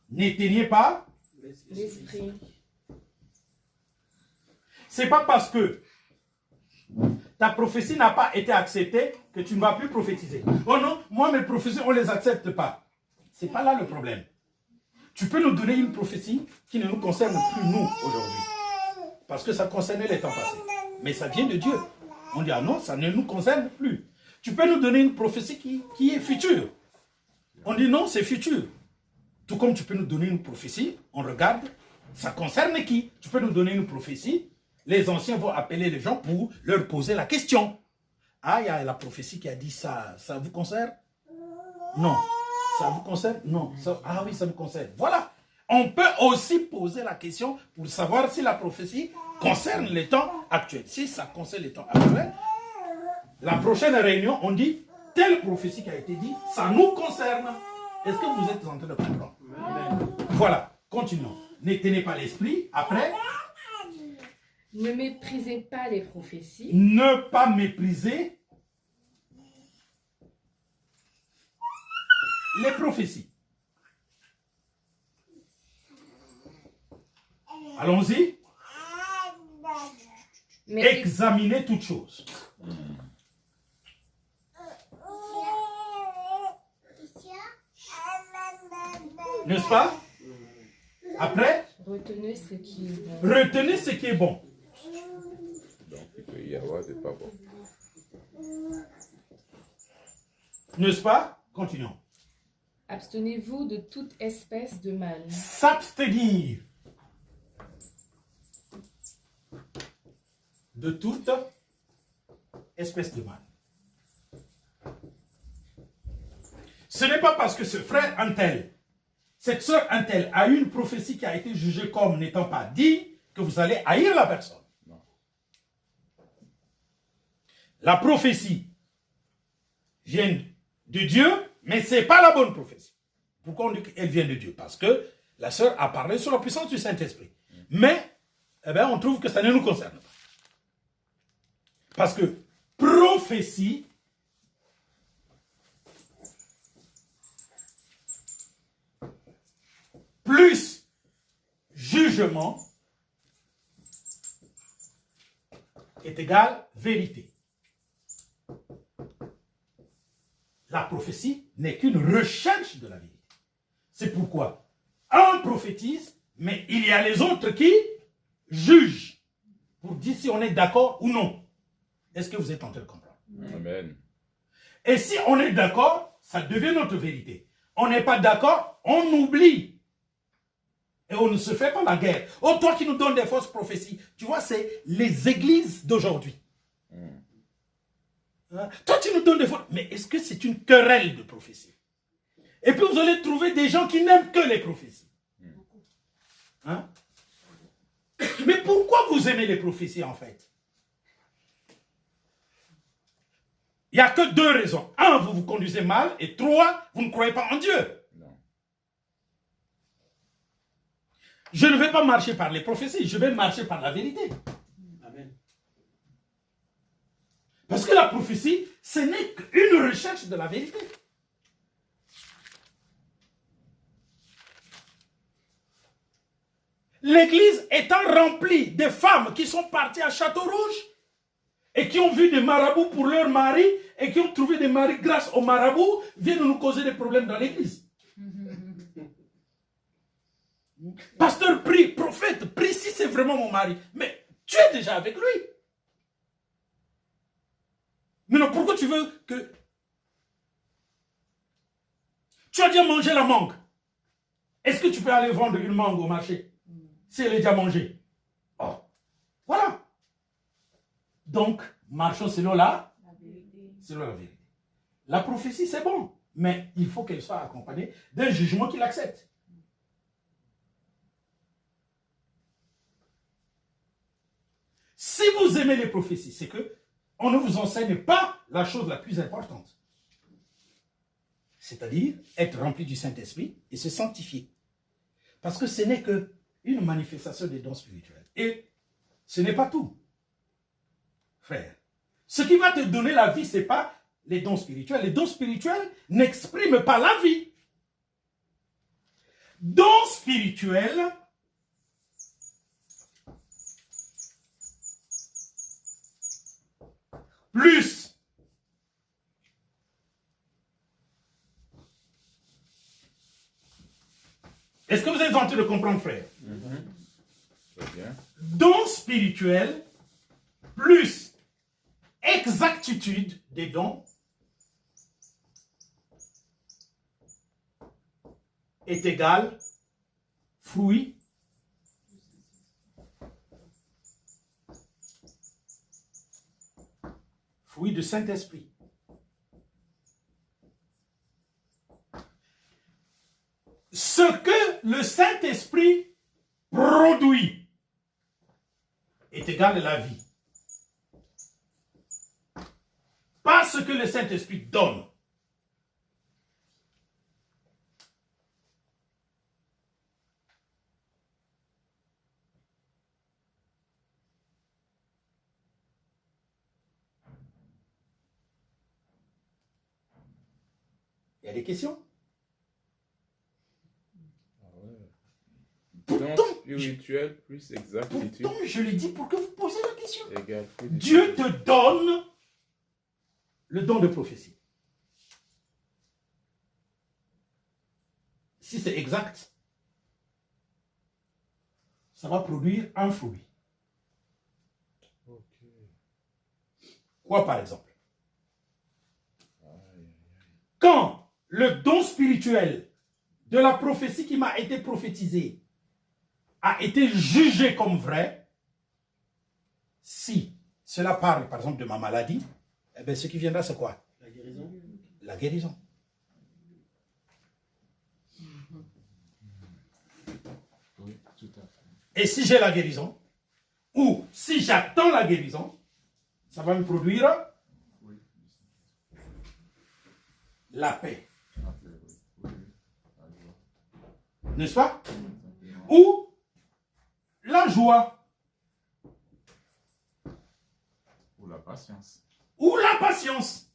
[SPEAKER 1] N'éteignez pas
[SPEAKER 5] L'esprit.
[SPEAKER 1] C'est pas parce que ta prophétie n'a pas été acceptée que tu ne vas plus prophétiser. Oh non, moi mes prophéties on ne les accepte pas. C'est pas là le problème. Tu peux nous donner une prophétie qui ne nous concerne plus nous aujourd'hui. Parce que ça concernait les temps passés. Mais ça vient de Dieu. On dit, ah non, ça ne nous concerne plus. Tu peux nous donner une prophétie qui est future. On dit non, c'est futur. Tout comme tu peux nous donner une prophétie, on regarde, ça concerne qui? Tu peux nous donner une prophétie, les anciens vont appeler les gens pour leur poser la question. Ah, il y a la prophétie qui a dit ça, ça vous concerne? Non. Ça vous concerne? Non. Ah oui, ça me concerne. Voilà. On peut aussi poser la question pour savoir si la prophétie concerne les temps actuels. Si ça concerne les temps actuels, la prochaine réunion, on dit, telle prophétie qui a été dit, ça nous concerne. Est-ce que vous êtes en train de comprendre? Voilà. Continuons. N'éteignez pas l'esprit. Après,
[SPEAKER 5] Ne méprisez pas les prophéties.
[SPEAKER 1] ne pas mépriser les prophéties. Allons-y.
[SPEAKER 5] Mais
[SPEAKER 1] Examinez toutes choses. N'est-ce pas? Après,
[SPEAKER 5] retenez ce qui est bon.
[SPEAKER 1] retenez ce qui est bon.
[SPEAKER 4] Donc, il peut y avoir des pas bons.
[SPEAKER 1] N'est-ce pas? Continuons.
[SPEAKER 5] Abstenez-vous de toute espèce de mal.
[SPEAKER 1] S'abstenir de toute espèce de mal. Ce n'est pas parce que ce frère un tel, cette soeur un tel a eu une prophétie qui a été jugée comme n'étant pas dit que vous allez haïr la personne.
[SPEAKER 4] Non.
[SPEAKER 1] La prophétie vient de Dieu, mais ce n'est pas la bonne prophétie. Pourquoi on dit qu'elle vient de Dieu? Parce que la sœur a parlé sur la puissance du Saint-Esprit. Mais, eh bien, on trouve que ça ne nous concerne pas. Parce que prophétie plus jugement est égal vérité. La prophétie n'est qu'une recherche de la vérité. C'est pourquoi un prophétise, mais il y a les autres qui jugent pour dire si on est d'accord ou non. Est-ce que vous êtes en train de comprendre?
[SPEAKER 4] Amen.
[SPEAKER 1] Et si on est d'accord, ça devient notre vérité. On n'est pas d'accord, on oublie. Et on ne se fait pas la guerre. Oh, toi qui nous donnes des fausses prophéties. Tu vois, c'est les églises d'aujourd'hui. Hein? Toi, tu nous donnes des fautes. Mais est-ce que c'est une querelle de prophétie? Et puis, vous allez trouver des gens qui n'aiment que les prophéties. Hein? Mais pourquoi vous aimez les prophéties, en fait? Il n'y a que deux raisons. Un, vous vous conduisez mal. Et trois, vous ne croyez pas en Dieu.
[SPEAKER 4] Non.
[SPEAKER 1] Je ne vais pas marcher par les prophéties. Je vais marcher par la vérité.
[SPEAKER 2] Amen.
[SPEAKER 1] Parce que la prophétie, ce n'est qu'une recherche de la vérité. L'église étant remplie de femmes qui sont parties à Château-Rouge et qui ont vu des marabouts pour leur mari et qui ont trouvé des maris grâce aux marabouts, viennent nous causer des problèmes dans l'église. Pasteur, prie, prophète, prie si c'est vraiment mon mari. Mais tu es déjà avec lui. Mais non, pourquoi tu veux que... Tu as déjà mangé la mangue. Est-ce que tu peux aller vendre une mangue au marché si elle est déjà mangée? Oh, voilà. Donc, marchons selon la
[SPEAKER 3] vérité.
[SPEAKER 1] selon la vérité. La prophétie, c'est bon, mais il faut qu'elle soit accompagnée d'un jugement qu'il accepte. Si vous aimez les prophéties, c'est que on ne vous enseigne pas la chose la plus importante. C'est-à-dire être rempli du Saint-Esprit et se sanctifier. Parce que ce n'est qu'une manifestation des dons spirituels. Et ce n'est pas tout. Frère, ce qui va te donner la vie, ce n'est pas les dons spirituels. Les dons spirituels n'expriment pas la vie. Dons spirituels plus est-ce que vous êtes en train de comprendre, frère?
[SPEAKER 4] Très bien.
[SPEAKER 1] Dons spirituels plus exactitude des dons est égal fruit de Saint-Esprit. Ce que le Saint-Esprit produit est égal à la vie. Pas ce que le Saint-Esprit donne. Il y a des questions?
[SPEAKER 4] Don spirituel plus exactitude
[SPEAKER 1] Pourtant, je l'ai dit pour que vous posiez la question.
[SPEAKER 4] égale fruit du
[SPEAKER 1] Dieu
[SPEAKER 4] Saint-Esprit.
[SPEAKER 1] te donne le don de prophétie. Si c'est exact, ça va produire un fruit.
[SPEAKER 4] Ok.
[SPEAKER 1] Quoi par exemple? Quand le don spirituel de la prophétie qui m'a été prophétisée a été jugé comme vrai, si cela parle par exemple de ma maladie, eh bien ce qui viendra c'est quoi?
[SPEAKER 2] La guérison.
[SPEAKER 1] La guérison.
[SPEAKER 4] Oui, tout à fait.
[SPEAKER 1] Et si j'ai la guérison, ou si j'attends la guérison, ça va me produire
[SPEAKER 4] Oui.
[SPEAKER 1] la paix.
[SPEAKER 4] Après, oui. Oui. La joie.
[SPEAKER 1] N'est-ce pas?
[SPEAKER 4] Simplement.
[SPEAKER 1] Ou la joie,
[SPEAKER 4] Ou la patience.
[SPEAKER 1] ou la patience.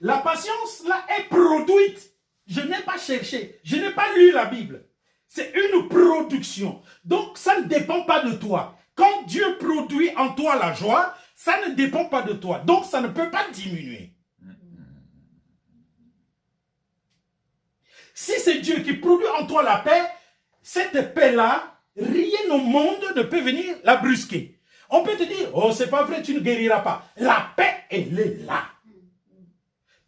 [SPEAKER 1] La patience, là, est produite. Je n'ai pas cherché, je n'ai pas lu la Bible. C'est une production. Donc, ça ne dépend pas de toi. Quand Dieu produit en toi la joie, ça ne dépend pas de toi. Donc, ça ne peut pas diminuer. Si c'est Dieu qui produit en toi la paix, cette paix-là, rien au monde ne peut venir la brusquer. On peut te dire, oh, c'est pas vrai, tu ne guériras pas. La paix, elle est là.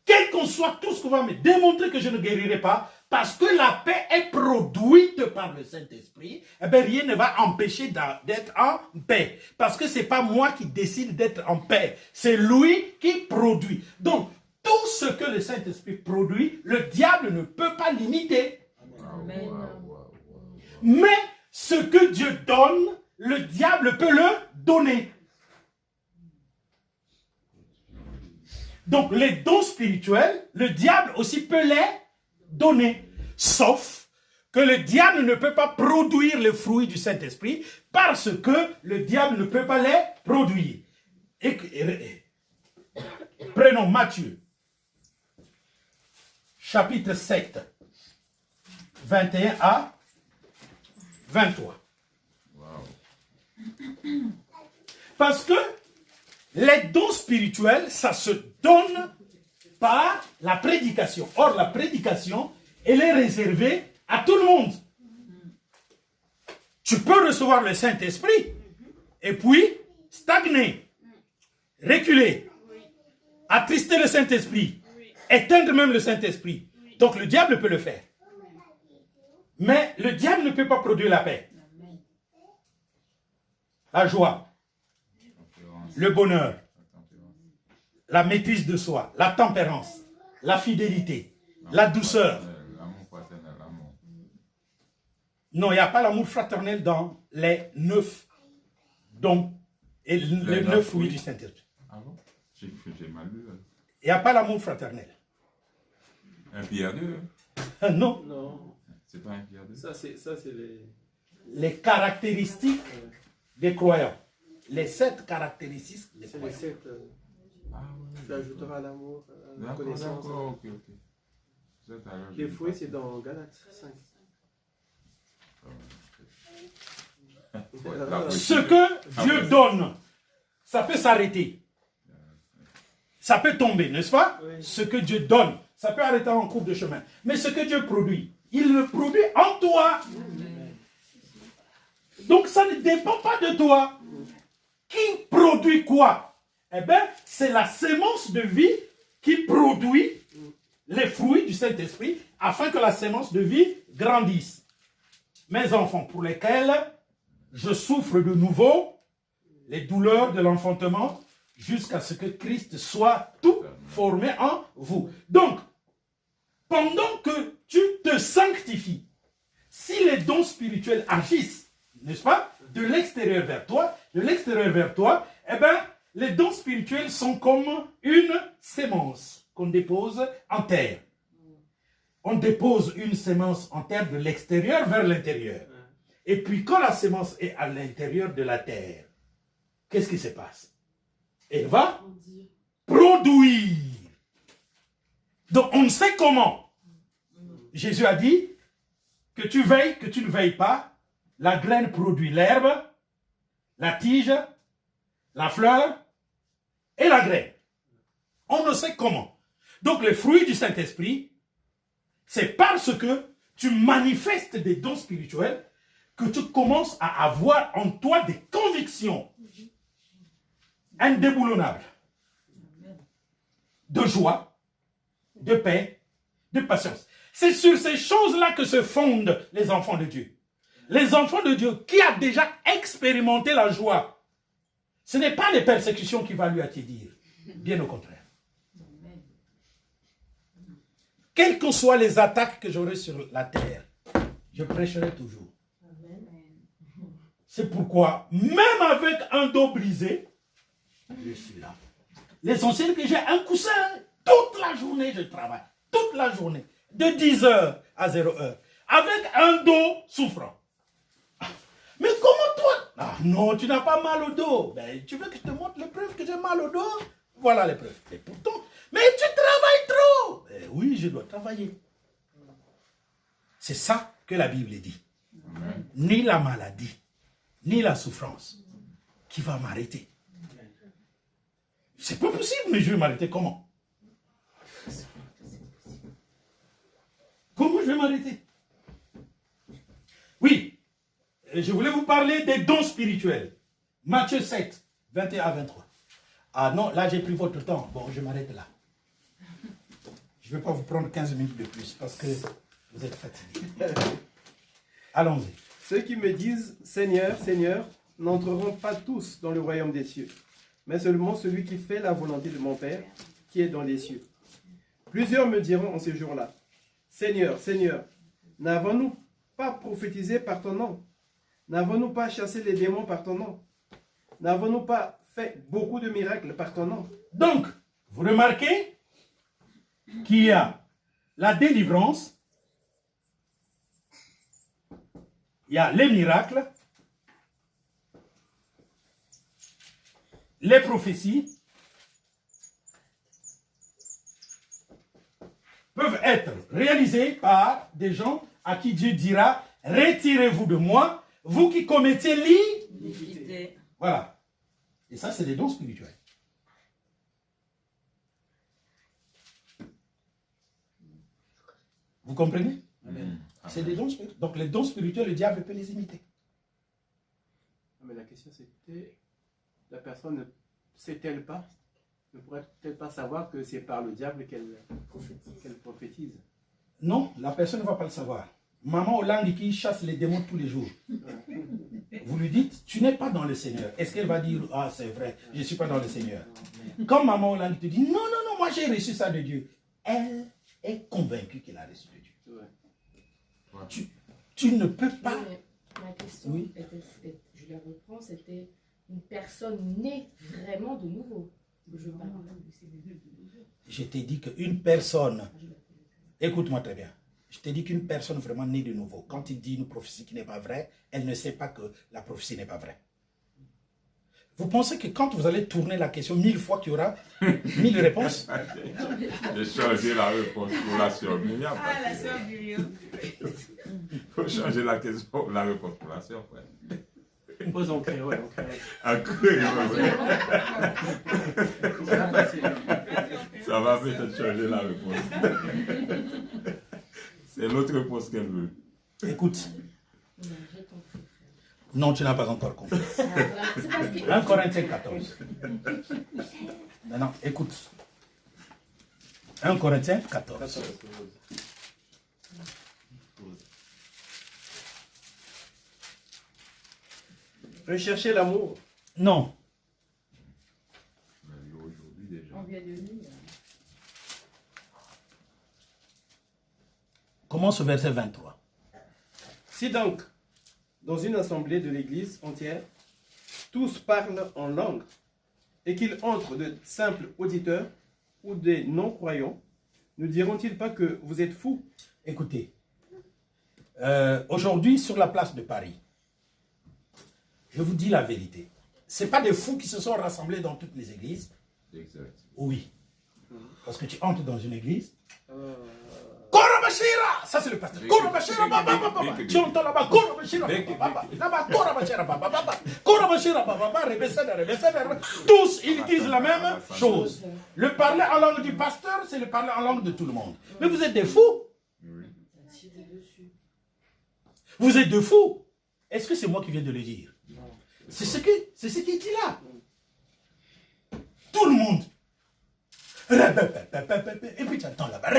[SPEAKER 1] Quel qu'on soit tout ce qu'on va me démontrer que je ne guérirai pas, parce que la paix est produite par le Saint-Esprit, eh bien, rien ne va empêcher d'être en paix. Parce que ce n'est pas moi qui décide d'être en paix, c'est lui qui produit. Donc, tout ce que le Saint-Esprit produit, le diable ne peut pas limiter. Mais ce que Dieu donne, le diable peut le donner. Donc, les dons spirituels, le diable aussi peut les donner. Sauf que le diable ne peut pas produire les fruits du Saint-Esprit parce que le diable ne peut pas les produire. Prenons Matthieu, chapitre 7, 21 à 23. Parce que les dons spirituels, ça se donne par la prédication. Or, la prédication, elle est réservée à tout le monde. Tu peux recevoir le Saint-Esprit et puis stagner, reculer, attrister le Saint-Esprit, éteindre même le Saint-Esprit. Donc, le diable peut le faire. Mais le diable ne peut pas produire la paix, la joie, le bonheur, la maîtrise de soi, la tempérance, la fidélité, la douceur.
[SPEAKER 4] L'amour fraternel, l'amour.
[SPEAKER 1] Non, il n'y a pas l'amour fraternel dans les 9 dons et les 9 fruits du Saint-Esprit.
[SPEAKER 4] Ah bon? J'ai mal lu.
[SPEAKER 1] Il n'y a pas l'amour fraternel.
[SPEAKER 4] Un Pierre 2.
[SPEAKER 1] Non.
[SPEAKER 2] Non,
[SPEAKER 4] C'est pas un Pierre 2.
[SPEAKER 2] ça c'est
[SPEAKER 1] Les caractéristiques des croyants. Les 7 caractéristiques des
[SPEAKER 2] les
[SPEAKER 1] croyants.
[SPEAKER 2] 7.
[SPEAKER 4] Ah oui.
[SPEAKER 2] Tu ajouteras l'amour, la
[SPEAKER 4] D'accord,
[SPEAKER 2] connaissance.
[SPEAKER 4] d'accord, ok, ok. Ça, t'as raison.
[SPEAKER 2] Les fruits, c'est dans Galates 5.
[SPEAKER 1] Ce que Dieu donne, ça peut s'arrêter. Ça peut tomber, n'est-ce pas?
[SPEAKER 2] Oui.
[SPEAKER 1] Ce que Dieu donne, ça peut arrêter en cours de chemin. Mais ce que Dieu produit, il le produit en toi. Donc ça ne dépend pas de toi. Qui produit quoi? Eh bien, c'est la sémence de vie qui produit les fruits du Saint-Esprit afin que la sémence de vie grandisse. Mes enfants, pour lesquels je souffre de nouveau les douleurs de l'enfantement jusqu'à ce que Christ soit tout formé en vous. Donc, pendant que tu te sanctifies, si les dons spirituels agissent, n'est-ce pas, de l'extérieur vers toi, eh bien, les dons spirituels sont comme une sémence qu'on dépose en terre. On dépose une sémence en terre de l'extérieur vers l'intérieur. Et puis, quand la sémence est à l'intérieur de la terre, qu'est-ce qui se passe? Elle va produire. Donc, on ne sait comment. Jésus a dit que tu veilles, que tu ne veilles pas. La graine produit l'herbe, la tige, la fleur et la graine. On ne sait comment. Donc, les fruits du Saint-Esprit, c'est parce que tu manifestes des dons spirituels que tu commences à avoir en toi des convictions indéboulonnables de joie, de paix, de patience. C'est sur ces choses-là que se fondent les enfants de Dieu. Les enfants de Dieu qui a déjà expérimenté la joie, ce n'est pas les persécutions qui vont lui attirer, bien au contraire. Quelles que soient les attaques que j'aurai sur la terre, je prêcherai toujours. C'est pourquoi, même avec un dos brisé, je suis là. L'essentiel que j'ai un coussin, toute la journée je travaille, toute la journée, de 10h à 0h, avec un dos souffrant. Mais comment toi? Ah non, tu n'as pas mal au dos. Ben, tu veux que je te montre les preuves que j'ai mal au dos? Voilà les preuves. Et pourtant, mais tu travailles trop. Ben oui, je dois travailler. C'est ça que la Bible dit.
[SPEAKER 4] Amen.
[SPEAKER 1] Ni la maladie, ni la souffrance qui va m'arrêter. C'est pas possible, mais je vais m'arrêter comment? Comment je vais m'arrêter? Oui, je voulais vous parler des dons spirituels. Matthieu 7, 21 à 23. Ah non, là j'ai pris votre temps. Bon, je m'arrête là. Je ne vais pas vous prendre 15 minutes de plus parce que Vous êtes fatigué. Allons-y.
[SPEAKER 2] Ceux qui me disent Seigneur, Seigneur, n'entreront pas tous dans le royaume des cieux, mais seulement celui qui fait la volonté de mon Père qui est dans les cieux. Plusieurs me diront en ce jour-là, Seigneur, Seigneur, n'avons-nous pas prophétisé par ton nom? N'avons-nous pas chassé les démons par ton nom? N'avons-nous pas fait beaucoup de miracles par ton nom?
[SPEAKER 1] Donc, vous remarquez qu'il y a la délivrance, il y a les miracles, les prophéties peuvent être réalisées par des gens à qui Dieu dira « Retirez-vous de moi, vous qui commettez l'iniquité. » Voilà. Et ça, c'est des dons spirituels. Vous comprenez? C'est des dons spirituels. Donc les dons spirituels, le diable peut les imiter.
[SPEAKER 2] Mais la question c'était, la personne ne sait-elle pas, ne pourrait-elle pas savoir que c'est par le diable qu'elle prophétise?
[SPEAKER 1] Non, la personne ne va pas le savoir. Maman Hollande qui chasse les démons tous les jours. Vous lui dites, tu n'es pas dans le Seigneur. Est-ce qu'elle va dire, ah c'est vrai, je ne suis pas dans le Seigneur? Quand Maman Hollande te dit, non, non, non, moi j'ai reçu ça de Dieu. Elle est convaincue qu'elle a reçu de Dieu. Tu ne peux pas...
[SPEAKER 5] Oui, mais ma question,
[SPEAKER 1] Oui.
[SPEAKER 5] je la reprends, c'était une personne née vraiment de nouveau. Je parle.
[SPEAKER 1] Je t'ai dit qu'une personne... Écoute-moi très bien. Je t'ai dit qu'une personne vraiment née de nouveau, quand il dit une prophétie qui n'est pas vraie, elle ne sait pas que la prophétie n'est pas vraie. Vous pensez que quand vous allez tourner la question 1000 fois, qu'il y aura 1000 réponses?
[SPEAKER 4] J'ai changé la réponse pour la sœur Myriam.
[SPEAKER 3] Ah, la sœur Myriam.
[SPEAKER 4] Il faut changer la question, la réponse pour la sœur, frère.
[SPEAKER 2] Pose en créole, en créole.
[SPEAKER 4] Un créole, ouais.
[SPEAKER 2] Ça va passer.
[SPEAKER 4] Ça va peut-être changer la réponse. C'est l'autre réponse qu'elle veut.
[SPEAKER 1] Écoute,
[SPEAKER 5] Non, j'ai compris.
[SPEAKER 1] non, tu n'as pas encore compris.
[SPEAKER 5] C'est parce que...
[SPEAKER 1] 1 Corinthiens 14. Maintenant, écoute. 1 Corinthiens 14.
[SPEAKER 2] Recherchez l'amour.
[SPEAKER 1] Non.
[SPEAKER 4] Aujourd'hui déjà.
[SPEAKER 3] On vient de lire.
[SPEAKER 1] Commence au verset 23.
[SPEAKER 2] Si donc, dans une assemblée de l'Église entière, tous parlent en langue, et qu'il entre de simples auditeurs ou des non-croyants, ne diront-ils pas que vous êtes fous?
[SPEAKER 1] Écoutez, aujourd'hui sur la place de Paris, je vous dis la vérité. Ce n'est pas des fous qui se sont rassemblés dans toutes les églises.
[SPEAKER 4] Exact.
[SPEAKER 1] Oui. Parce que tu entres dans une église. Korabashira! Ça c'est le pasteur. Korabashira, baba, baba. Tu entends là-bas, Korabashira, baba, baba. Là-bas, Korabashira, baba, baba. Korabashira, baba, baba, rebesséda. Tous, ils disent la même chose. Le parler en langue du pasteur, c'est le parler en langue de tout le monde. Mais vous êtes des fous. Vous êtes des fous. Est-ce que c'est moi qui viens de le dire? C'est ce qui est dit là. Tout le monde. Et puis tu entends là-bas.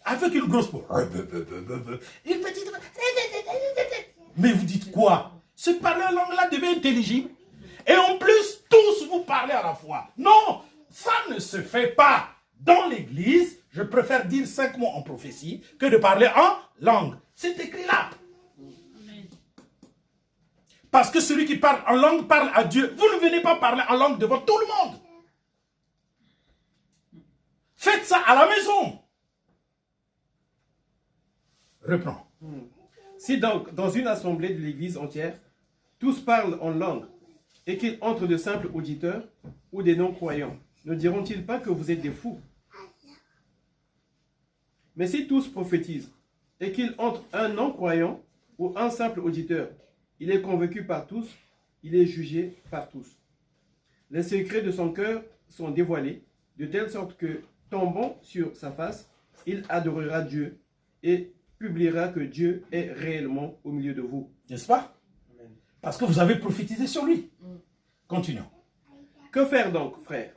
[SPEAKER 1] Avec une grosse peau. Une petite. Mais vous dites quoi? Ce parler en langue là devient intelligible. Et en plus, tous vous parlez à la fois. Non, ça ne se fait pas. Dans l'église, je préfère dire 5 mots en prophétie que de parler en langue. C'est écrit là. Parce que celui qui parle en langue parle à Dieu. Vous ne venez pas parler en langue devant tout le monde. Faites ça à la maison. Reprends.
[SPEAKER 2] Si donc, dans une assemblée de l'Église entière, tous parlent en langue, et qu'il entre de simples auditeurs ou des non-croyants, ne diront-ils pas que vous êtes des fous? Mais si tous prophétisent, et qu'il entre un non-croyant ou un simple auditeur, il est convaincu par tous, il est jugé par tous. Les secrets de son cœur sont dévoilés, de telle sorte que, tombant sur sa face, il adorera Dieu et publiera que Dieu est réellement au milieu de vous.
[SPEAKER 1] N'est-ce pas? Parce que vous avez prophétisé sur lui. Continuons.
[SPEAKER 2] Que faire donc, frères?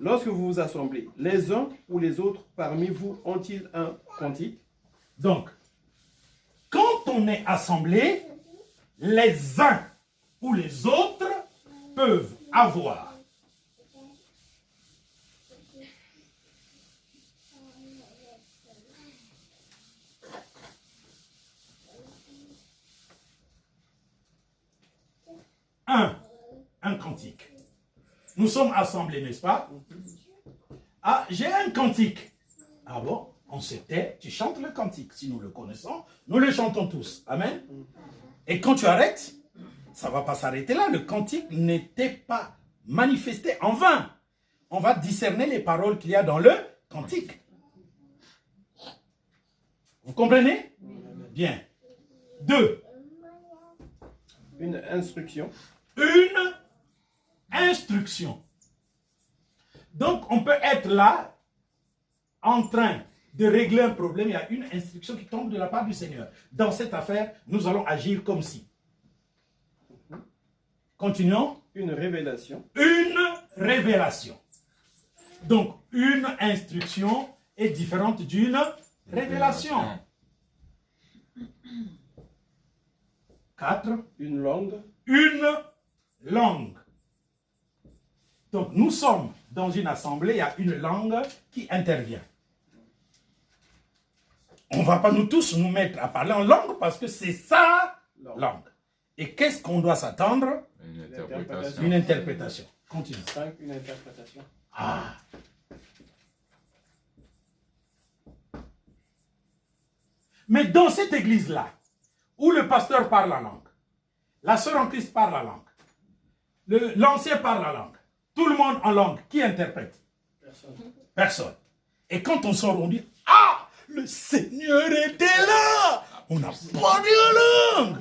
[SPEAKER 2] Lorsque vous vous assemblez, les uns ou les autres parmi vous ont-ils un cantique?
[SPEAKER 1] Donc, quand on est assemblé, les uns ou les autres peuvent avoir un cantique. Nous sommes assemblés, n'est-ce pas? Ah, j'ai un cantique. Ah bon? On se tait, tu chantes le cantique. Si nous le connaissons, nous le chantons tous. Amen. Et quand tu arrêtes, ça ne va pas s'arrêter là. Le cantique n'était pas manifesté en vain. On va discerner les paroles qu'il y a dans le cantique. Vous comprenez? Bien. 2.
[SPEAKER 2] Une instruction.
[SPEAKER 1] Une instruction. Donc, on peut être là, en train de régler un problème. Il y a une instruction qui tombe de la part du Seigneur. Dans cette affaire, nous allons agir comme si. Continuons.
[SPEAKER 2] Une révélation.
[SPEAKER 1] Une révélation. Donc, une instruction est différente d'une révélation. 4.
[SPEAKER 2] Une langue.
[SPEAKER 1] Une langue. Donc, nous sommes dans une assemblée, il y a une langue qui intervient. On ne va pas nous tous nous mettre à parler en langue parce que c'est ça langue. Et qu'est-ce qu'on doit s'attendre?
[SPEAKER 4] Une interprétation.
[SPEAKER 1] Une interprétation. Continue.
[SPEAKER 2] 5. Une interprétation.
[SPEAKER 1] Ah. Mais dans cette église-là, où le pasteur parle la langue, la sœur en Christ parle la langue, l'ancien parle la langue, tout le monde en langue, qui interprète?
[SPEAKER 2] Personne.
[SPEAKER 1] Personne. Et quand on sort, on dit, ah, le Seigneur était là, on n'a pas dit en langue.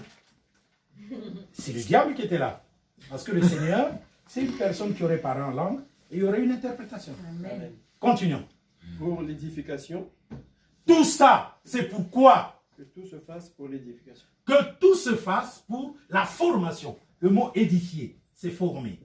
[SPEAKER 1] C'est le diable qui était là. Parce que le Seigneur, c'est une personne qui aurait parlé en langue et il y aurait une interprétation.
[SPEAKER 2] Amen.
[SPEAKER 1] Continuons.
[SPEAKER 2] Pour l'édification.
[SPEAKER 1] Tout ça, c'est pourquoi
[SPEAKER 2] Que tout se fasse pour l'édification.
[SPEAKER 1] que tout se fasse pour la formation. Le mot édifier, c'est former.